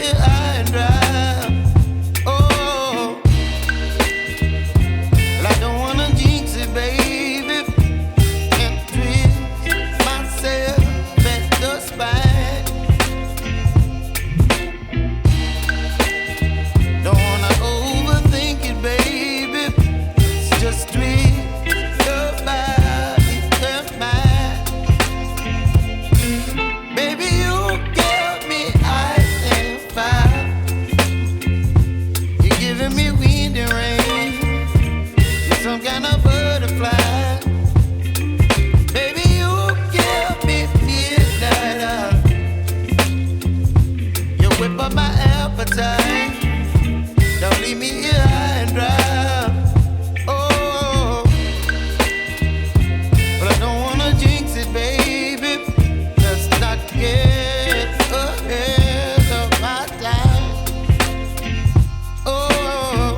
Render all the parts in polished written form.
here high and dry. Oh, well, I don't wanna jinx it, baby, and twist myself at the spine. Don't wanna overthink it, baby. It's just twist your body and mine. Baby, you give me ice and fire. You're giving me wind and rain. You're some kind of butterfly. Baby, you give me midnight. You whip up my appetite. Don't leave me here high and dry. Oh, but I don't wanna jinx it, baby. Let's not get ahead of my time. Oh,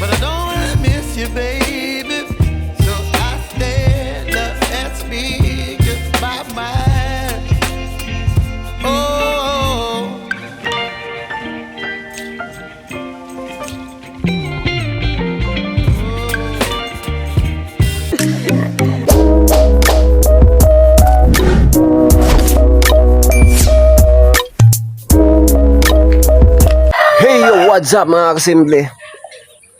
but I don't wanna miss you, baby. So I stand up and speak just my mind. Oh. Hey yo, what's up mga kasimple?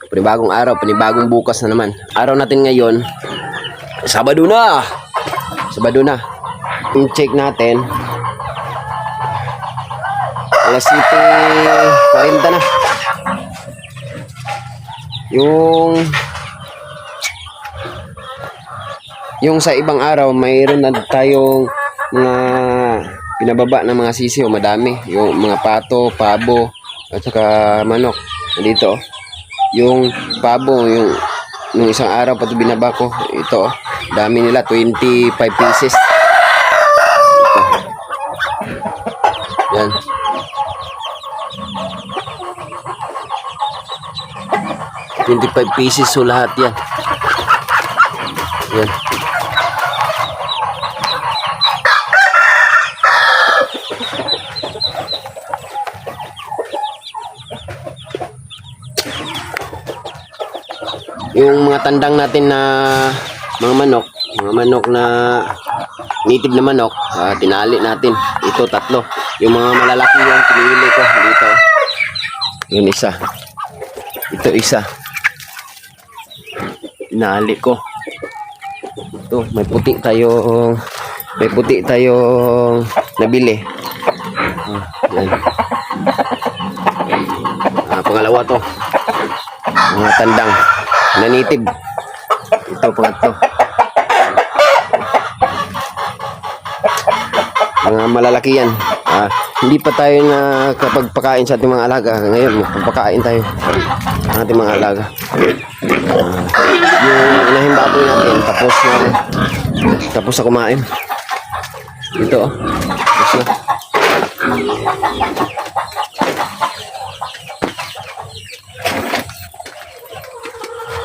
Panibagong araw, panibagong bukas na naman. Araw natin ngayon, Sabado na! Sabado na. Yung check natin, alas 7:40 na. Yung sa ibang araw, mayroon na tayong mga pinababa ng mga sisiyo, madami. Yung mga pato, pabo, at saka manok. Dito, yung pabo, yung isang araw pati binaba ko. Ito, dami nila, 25 pieces. Ito. Yan. $25 pieces so lahat yan. Yan. Yung mga tandang natin na mga manok na native na manok, tinali natin. Ito 3. Yung mga malalaki yung pinili ko dito. Yun isa. Ito isa. Tinali ko. Ito, may puti tayong nabili. Yan. Pangalawa to. Mga tandang na native. Ito pangatlo. Mga malalaki yan. Hindi pa tayo nakapagpakain sa ating mga alaga. Ngayon, magpapakain tayo sa ating mga alaga. Yung inahing baboy natin, tapos na kumain. Ito, tapos na.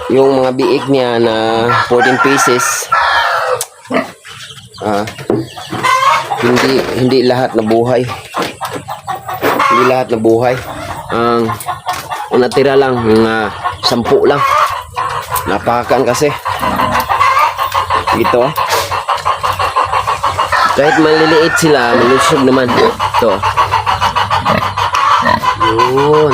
Yung mga biik niya na 14 pieces, hindi lahat na buhay. Hindi lahat na buhay. Ang natira lang mga 10 lang. Napakan kasi. Ito. Kahit maliliit sila, malusog naman. Ito. Yun.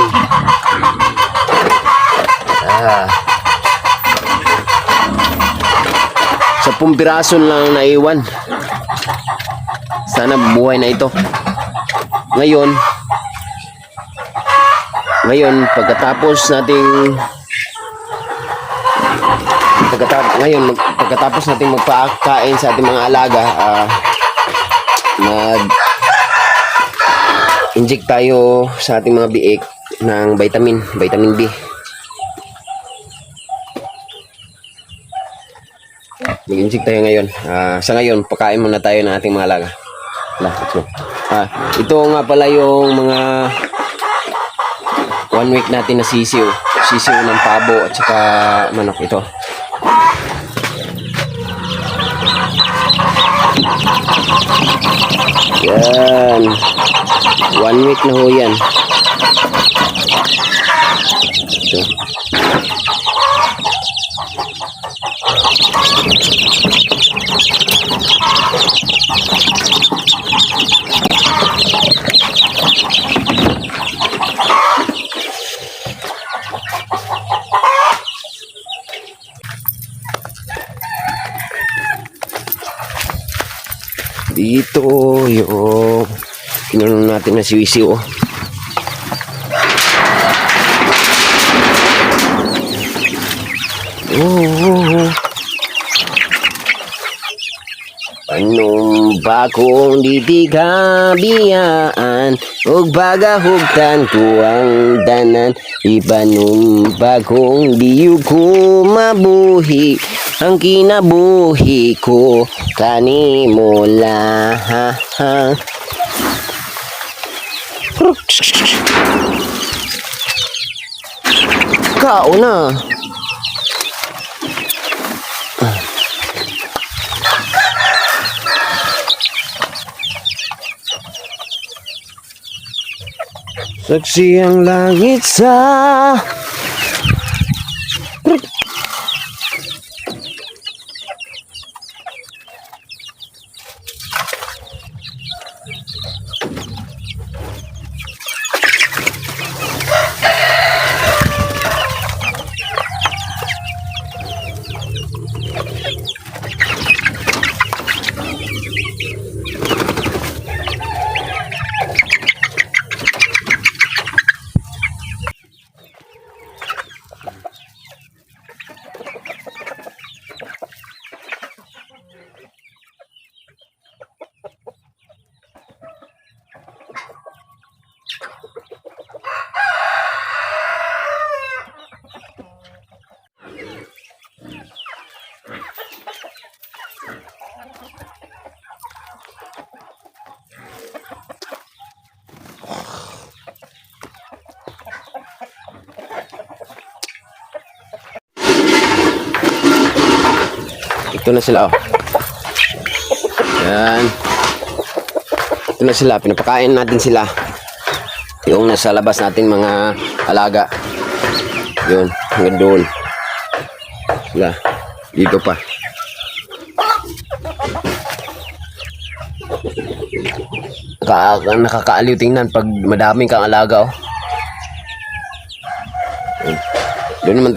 Sa 10 piraso lang naiwan. Sana buhay na ito. Ngayon pagkatapos nating magpakain sa ating mga alaga, mag-inject tayo sa ating mga biik ng vitamin B. Mag-inject tayo ngayon. Sa ngayon, pakain muna tayo ng ating mga alaga. Ito nga pala yung mga 1 week natin na sisiw ng pabo at saka manok. Ito Yan. 1 week na ho yan. Ito. Dito yung kinulong natin na siwisiw. Panong di kabiyaan ug bagahugtan ko ang danan ibanong bagong di ko mabuhi ang kinabuhi ko kanimo lang. Kauna. Saksi ang langit sa ito na sila, oh. Yan. Ito na sila. Pinapakain natin sila. Yung nasa labas natin mga alaga. Yun. Hanggang doon. Sila. Dito pa. Nakakaaliw tingnan pag madaming kang alaga, oh. Doon naman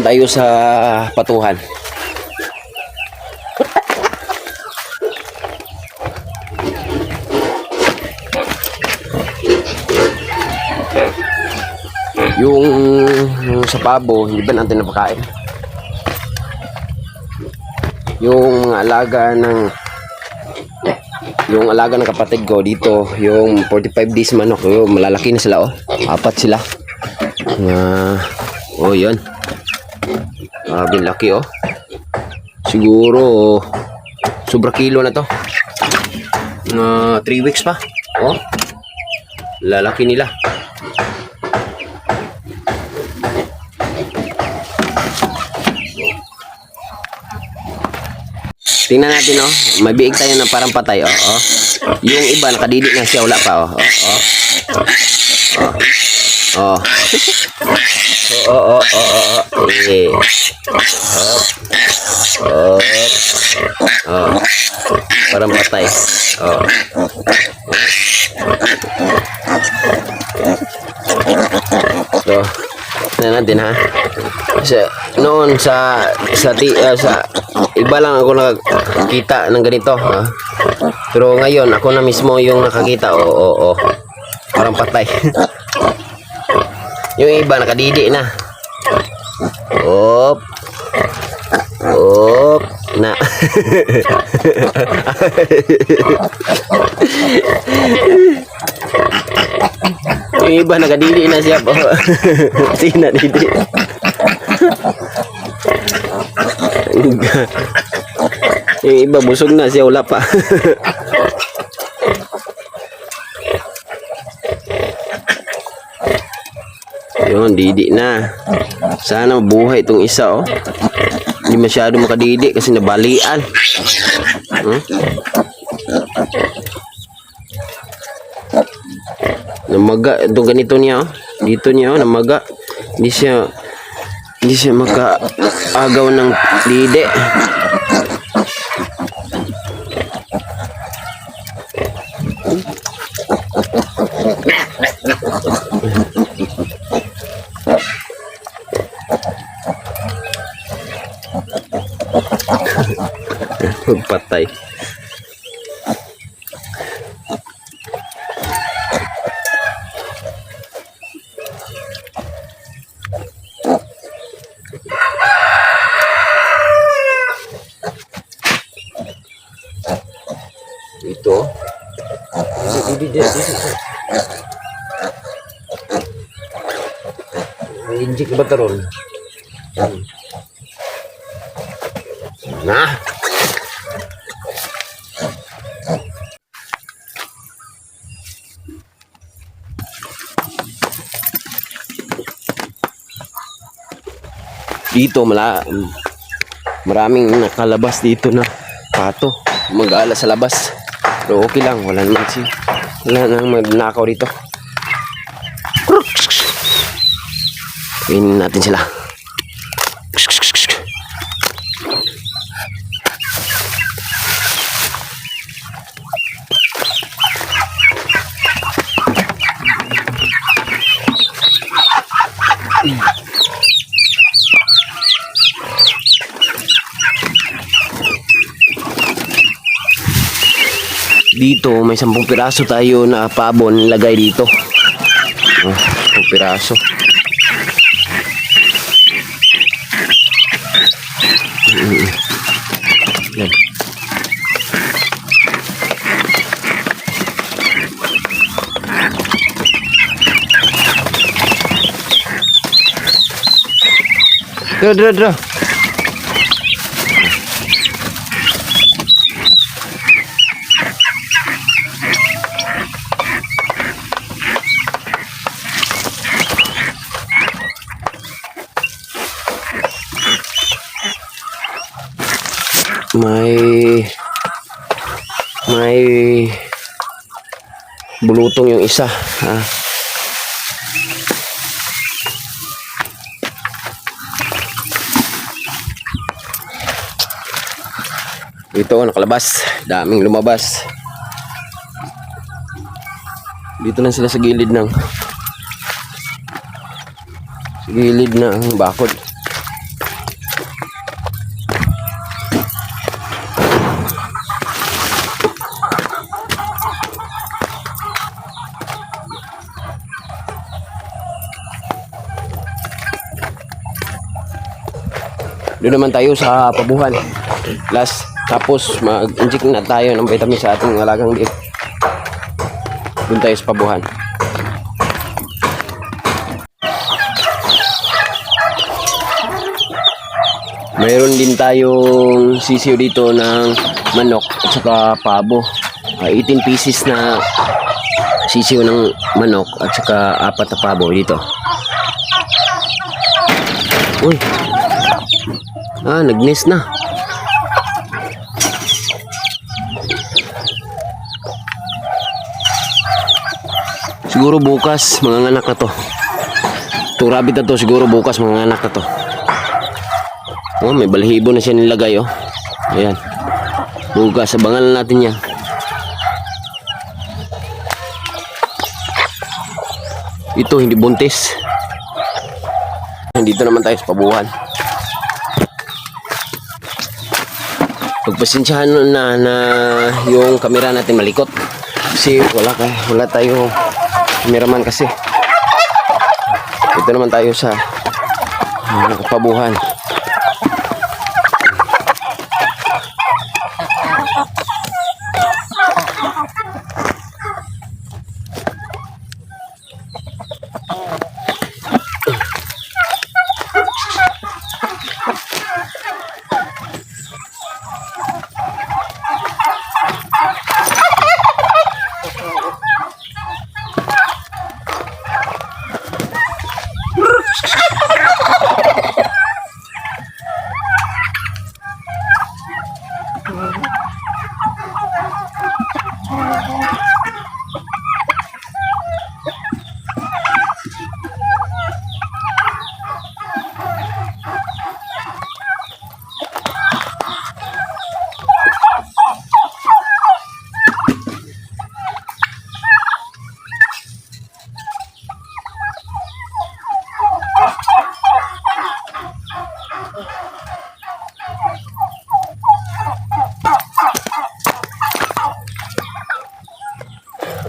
tayo sa patuhan. Yung sa pabo, hindi ba natin napakain? Yung alaga ng kapatid ko dito, yung 45 days manok, yung malalaki na sila, oh. 4 sila. Oh, yun. Laki, oh. Siguro sobra kilo na to. 3 weeks pa. Oh. Lalaki nila. Tingnan natin, oh. May biig tayo na parang patay, oh. Oh. Yung iba nakadidi na siya, wala pa, oh. Oh. Oh. Oh. Eh. Oh. Parang patay. Oh. So, tingnan natin, ha. Noon sa iba lang ako nakakita ng ganito, ha? Pero ngayon ako na mismo yung nakakita. Oh. Parang patay. Yung iba nakadidi na. Op na. Yung iba nakadidi na siya po. Sina didi. Yung iba busog na siya, wala pa. Yun, didi na. Sana mabuhay itong isa, oh. Hindi masyado makadidi kasi nabalian. Namaga. Ito ganito niya, oh. Dito niya, oh, namaga. Hindi siya makaagaw ng lide. Patay. Ito. Injik ba taron? Nah. Dito maraming nakalabas dito na pato. Mag-aala sa labas. Pero okay lang, wala nang magnakaw dito. Kainin natin sila. Dito may 10 piraso tayo na pabo nilagay dito. 10 piraso. Yan. Dra. May bulutong yung isa. Dito nakalabas, daming lumabas. Dito na sila sa gilid ng bakod. Doon naman tayo sa pabuhan. Tapos mag-inject na tayo ng vitamin sa ating alagang liit. Doon tayo sa pabuhan. Mayroon din tayong sisiyo dito ng manok at saka pabo. 18 pieces na sisiyo ng manok at saka 4 na pabo dito. Uy! Nag-nest na. Siguro bukas manganganak na to. Itong rabbit na to siguro bukas manganganak na to. May balahibo na siya nilagay, oh. Ayan. Bukas abangan natin yan. Ito hindi buntis. Dito naman tayo sa pabuhan. Pagpasensyahan na yung kamera natin malikot kasi wala tayo cameraman kasi. Dito naman tayo sa pabuhan.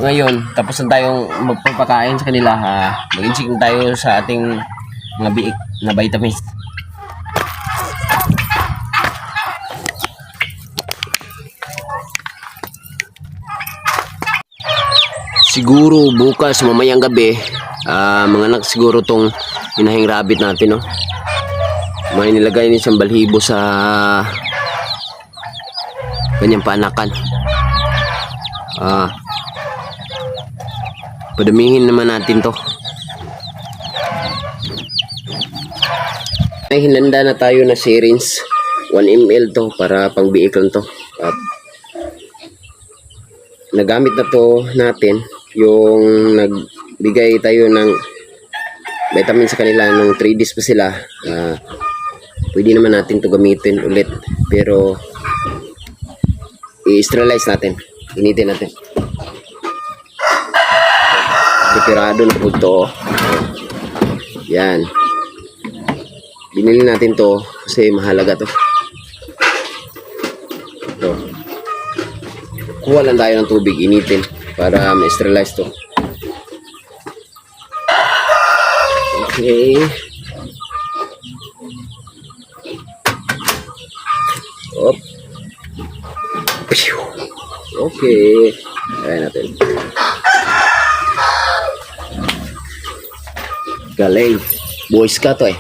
ngayon, tapos na tayong magpapakain sa kanila, mag-insik na tayo sa ating mga biik na vitamins. Siguro bukas mamayang gabi, mga anak siguro tong inahing rabbit natin, no. May nilagay ni siyang balhibo sa kanyang paanakan. Padamihin naman natin to. May hinanda na tayo na syringe, 1 ml to para pang biik lang to. At nagamit na to natin yung nagbigay tayo ng vitamin sa kanila nung 3 days pa sila. Pwede naman natin to gamitin ulit, pero i-sterilize natin, initin natin. Sikirado na po to. Yan, binili natin to kasi mahalaga to. Ito, kuha lang tayo ng tubig, initin para ma-sterilize to. Okay. Op. Okay. Ayan natin. Galing. Boys ka to eh.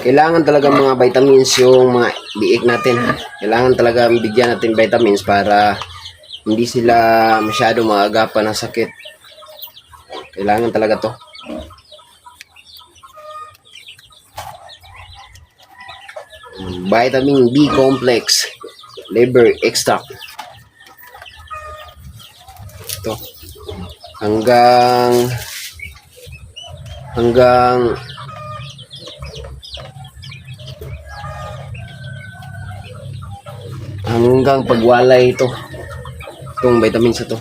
Kailangan talaga mga vitamins yung mga biik natin. Kailangan talaga bigyan natin vitamins para hindi sila masyado maagapan ng sakit. Kailangan talaga to. Vitamin B complex, liver extract. Ito. Hanggang pagwalay ito. Itong vitamins ito.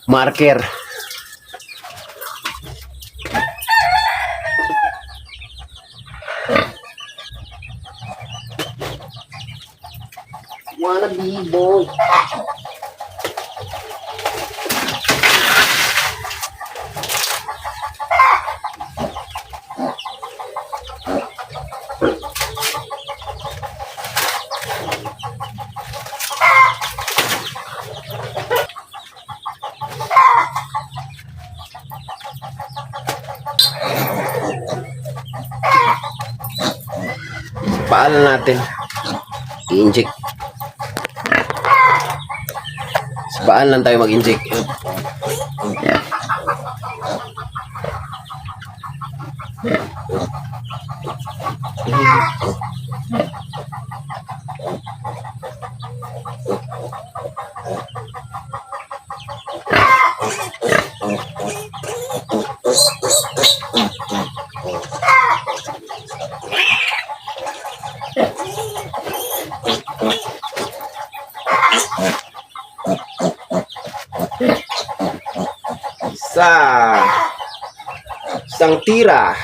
Marker. Wanna be boy. Paalan natin i-inject. Sa paan lang tayo mag-inject. Isang tira.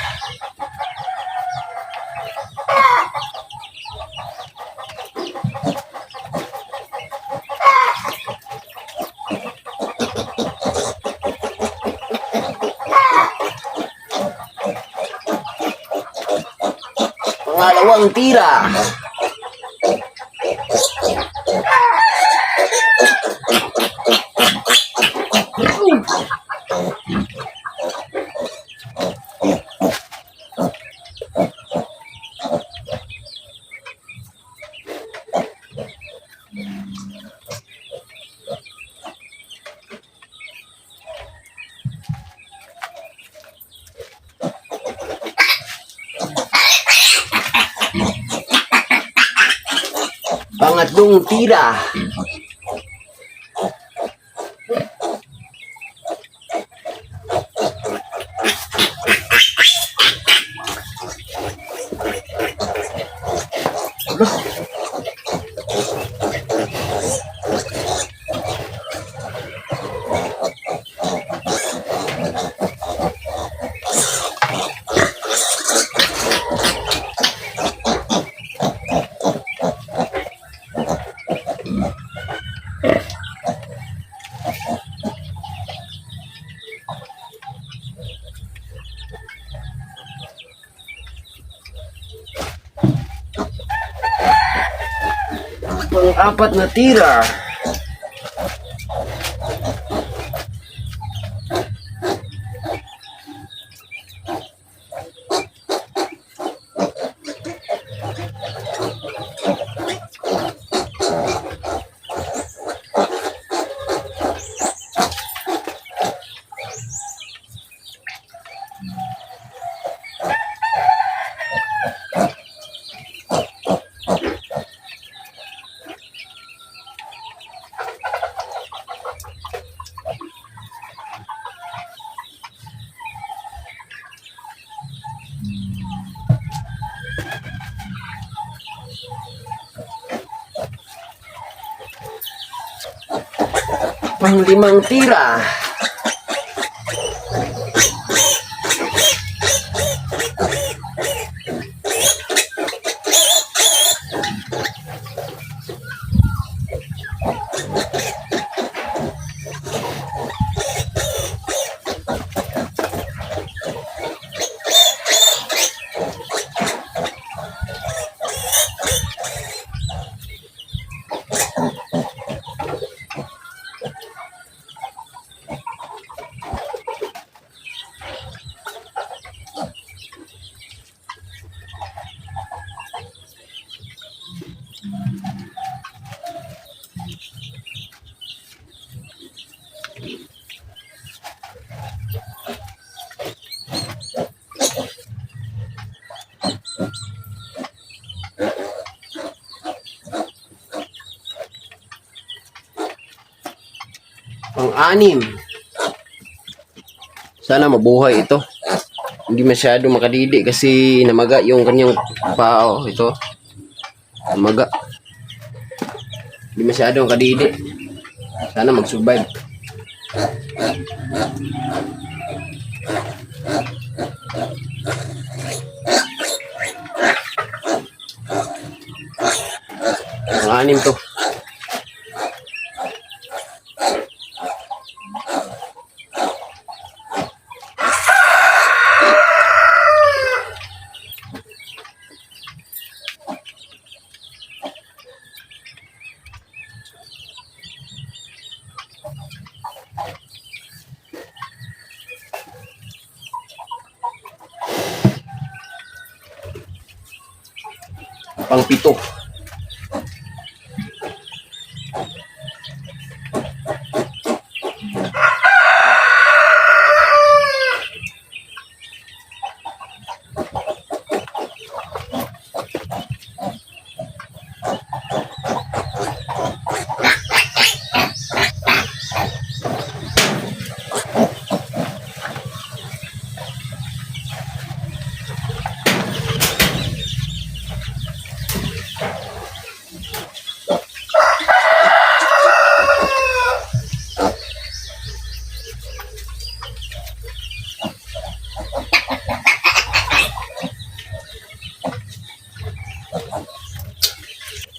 Pangalawang tira. Pangatlong tira. Pang-apat na tira. Pang-limang tira. Pang-anim. Sana mabuhay ito. Hindi masyado makadidi kasi namaga yung kanyang pao. Ito. Namaga. Hindi masyado makadidi. Sana mag-survive. Pang-anim to. Pang-pito.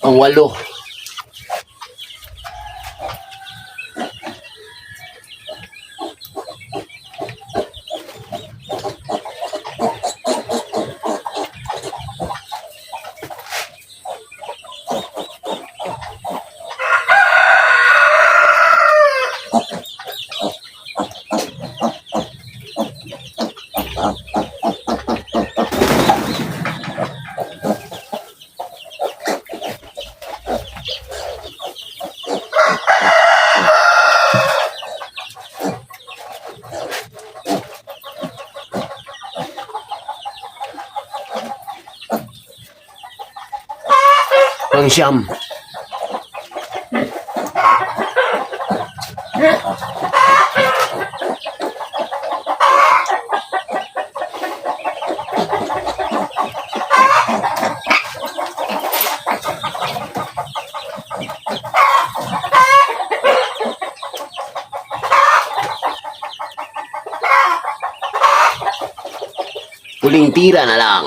Pang-walo. Pang siyam. Huling tira na lang.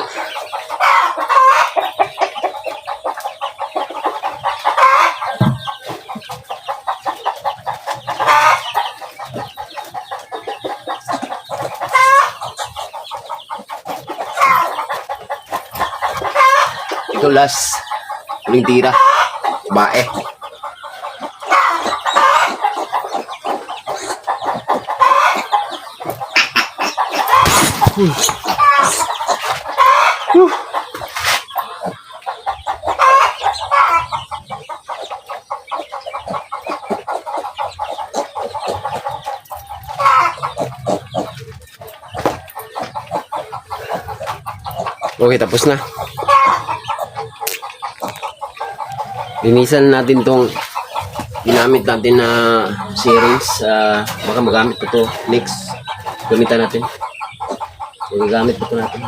Ito last. Huling tira. Bae. Okay, tapos na. Linisan natin tong ginamit natin na series. Baka magamit ito next. Gamitan natin. So, gagamit ito natin.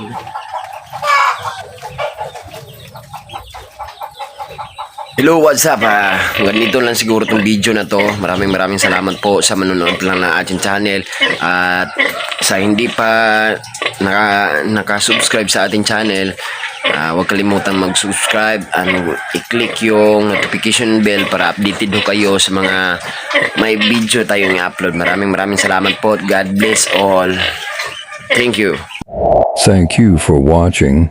Hello, what's up? Ganito lang siguro tong video na to. Maraming salamat po sa manonood lang ng ating channel. At sa hindi pa nakasubscribe sa ating channel, huwag kalimutan mag-subscribe and i-click yung notification bell para updated ho kayo sa mga may video tayong i-upload. Maraming salamat po. God bless all. Thank you. Thank you for watching.